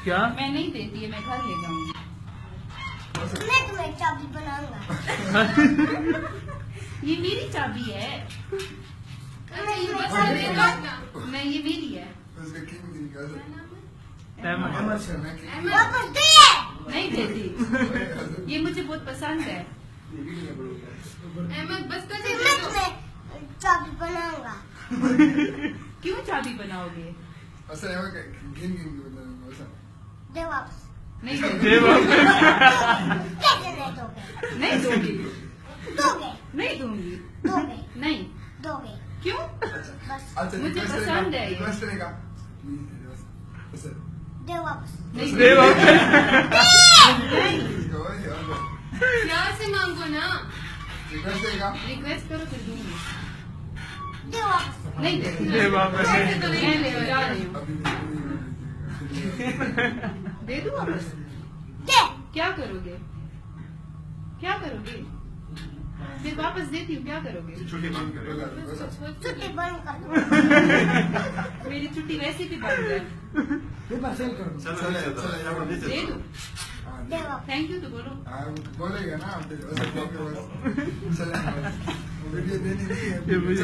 क्या? मैं नहीं देती है, मैं घर ले जाऊंगी। मैं तुम्हें चाबी बनाऊंगा। ये मेरी चाबी है। मैं ये तुम्हें बता चाबी दे बनाऊंगा। नहीं, ये मेरी है। वापस दिए। नहीं देती, ये मुझे बहुत पसंद है। अहमद बस कर फिर मैं तुम्हें चाबी बनाऊंगा। क्यों चाबी बनाओगे? दे वापस। नहीं दे दोगे। कैसे नहीं दोगे? नहीं दोगी, दोगे नहीं दूंगी, दोगे नहीं। दोगे। क्यों? बस मुझे पसंद है ये। दे वापस। नहीं दे वापस। नहीं, प्यार से मांगो ना। रिक्वेस्ट करो फिर दूंगी। दे वापस। नहीं देती। दे वापस। मैं ले जा रही हूँ। दे दूँ वापस? दे। क्या करोगे? क्या करोगे? फिर वापस देती हूँ, क्या करोगे? छुट्टी बंद कर दो। मेरी छुट्टी वैसे भी बंद है। दे दूँ? दे वापस। थैंक यू तो बोलो। बोलेगा ना, ये मुझे